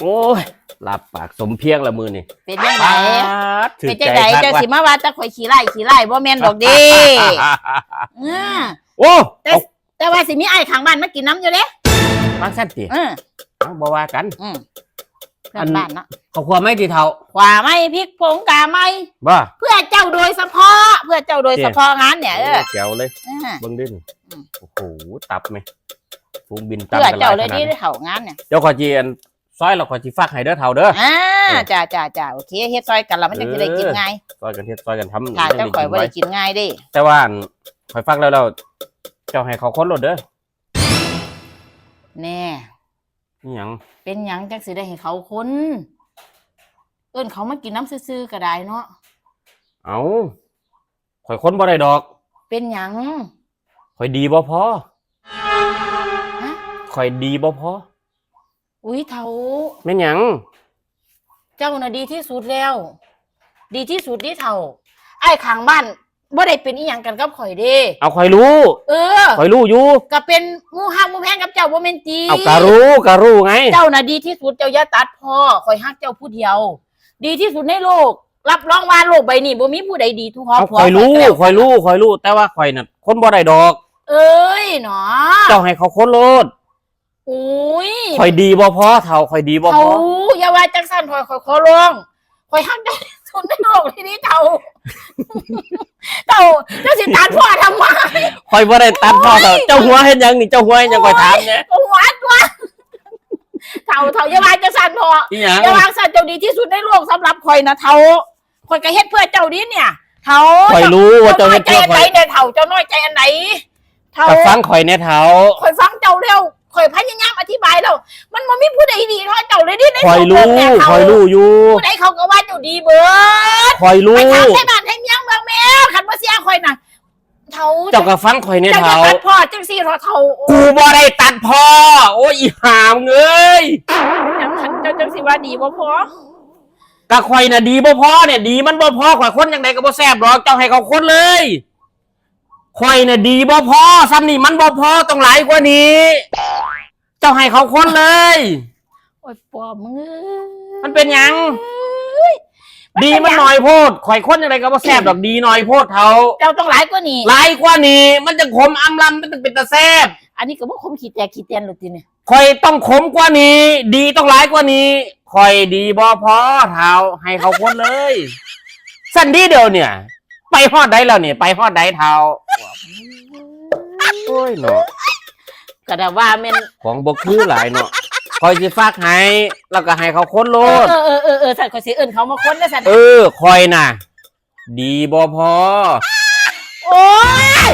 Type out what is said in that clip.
โอ้ยหลับปากสมเพียงละมือนี่เป็นยังไงถือเป็นจัง ใจ ได คัก เจ้า ว่ะ สิมาว่าจะข่อยขี้ไล่บ่แม่นดอกเด้อือ โอ้ แต่ว่าสิมีไอ้ข้างบ้านมากินน้ำอยู่เด้ บางสั้นติ เอาบ่ว่ากัน เพื่อนบ้านเนาะ เขาควรไม่กี่เท่า ขวาไม่พริกผงกาไม่ บ่ เพื่อเจ้าโดยเฉพาะงานเนี่ยแจ๋วเลย อืม เบิ่งดิโอ้โหตับไหมฟูงบินตับ เพื่อ กันห เจ้า ลาย เลย ขนาด ที่ นี้ เฒ่างานเนี่ย เจ้าขอจีอันซอยเราขอจีฟักให้เด้อเท่าเด้อ จ้าโอเคเฮ็ดซอยกันแล้วมันจะได้กินง่าย ซอยกันเฮ็ดซอยกันทำ ถ้าเจ้าข่อยบ่ได้กินง่ายเด้ แต่ว่าอันข่อยฟักแล้วเจ้าให้เขาค้นรถเด้อ แน่ นี่หยัง เป็นหยังจังสิได้ให้เขาคนเอิ้นเขามากินน้ำซื่อๆก็ได้เนาะ เอาข่อยค้นบ่ได้ดอก เป็นหยัง ข่อยดีบ่พอ ฮะ ข่อยดีบ่พอ อุ้ยเฒ่า แม่นหยัง เจ้าน่ะดีที่สุดแล้ว ดีที่สุดที่เฒ่าไอ้ข้างบ้านบ่ได้เป็นอีหยังกันกับข่อยเด้ เอาข่อยรู้ ข่อยรู้อยู่ ก็เป็นหมู่ฮักหมู่แพงกับเจ้าบ่แม่นติ เอากะรู้ไง เจ้าน่ะดีที่สุดเจ้าอย่าตัดพ่อข่อยฮักเจ้าผู้เดียว ดีที่สุดในโลก รับรองว่าโลกใบนี้บ่มีผู้ใดดีทุกครอบ เอา ครัว ข่อยรู้ แล้ว ข่อยรู้แต่ว่าข่อยน่ะคนบ่ได้ดอก เอ้ยเนาะ เจ้าให้เขาค้นรถ อุ้ย ข่อยดีบ่พอเท่าข่อยดีบ่พ เขา อ อย่าว่าจังซั่นข่อยขอร้องข่อยฮักเจ้าที่สุดในโลกที่นี้เฒ่าเจ้าสิตัดพ่อทำไม ข่อยบ่ได้ตัดพ่อเท่าเจ้าหัวเฮ็ดหยังนี่เจ้าหัวเฮ็ดหยังข่อยถามเนี่ย โอ้หัวตัวเฒ่าอย่าว่าจังซั่นพ่อ อีหยัง อย่าว่าซั่นเจ้าดีที่สุดในโลกสำหรับข่อยนะเฒ่าข่อยก็เฮ็ดเพื่อเจ้านี้เนี่ยเฒ่า ข่อยรู้ว่าเจ้าเฮ็ด ใจ เพื่อ อัน ข่ ไหน อย เนี่ยเฒ่าเจ้าน้อยใจอันไหนเฒ่า ก็ฟังข่อยแน่เท่า ข่อยฟังเจ้าเร็วข่อยพยายามอธิบายแล้วมันบ่มีผู้ใดดีเท่าเจ้าเลยดิใน ข่อยรู้ โลกเนี่ยเฒ่า ข่อยรู้อยู่ ผู้ใดเขาก็ว่าเจ้าดีเบิด ข่อยรู้ ไปถามให้บ้านให้เมียงเมืองแม่คันบ่เสียข่อยน่ะเฒ่า เจ้าก็ฟังข่อยแน่ เจ้าจะ เท่า ตัดพ่อจังซี่เฒ่า กูบ่ได้ตัดพ่อโอ้ยอีหามเอ้ย ยังคันเจ้าจังสิว่าดีบ่พอ ก็ข่อยน่ะดีบ่พอเนี่ยดีมันบ่พอข่อยคนจังไดก็บ่แซ่บดอกเจ้าให้เขาคนเลยข่อยน่ะดีบ่พอซ้ำนี่มันบ่พอต้องหลายกว่านี้ เจ้าให้เขาคนเลย โอ้ยปอมึง มันเป็นหยัง ดีมันหน่อยโพดข่อยคนจังไดก็บ่แซ่บดอกดีหน่อยโพดเท่า เจ้าต้องหลายกว่านี้ หลายกว่านี้มันจะขมอำลำมันจะเป็นตาแซ่บ อันนี้ก็บ่คมขี้แตกขี้เตียนหรอกติเนี่ย ข่อยต้องขมกว่านี้ ดีต้องหลายกว่านี้ข่อยดีบ่พอเท่าให้เขาคนเลยสั้นดีเดียวเนี่ย ไปฮอดใดแล้วเนี่ยไปฮอดใดเท่าโอ้ยเนาะ ก็ได้ว่าแม่น ของบ่คือหลายเนาะคอยสิฝากให้แล้วก็ให้เขาค้นโลด สัตว์ข่อยสิเอิ้นเขามาค้นได้สัตว์ คอยน่ะ ดีบ่พอ โอ้ย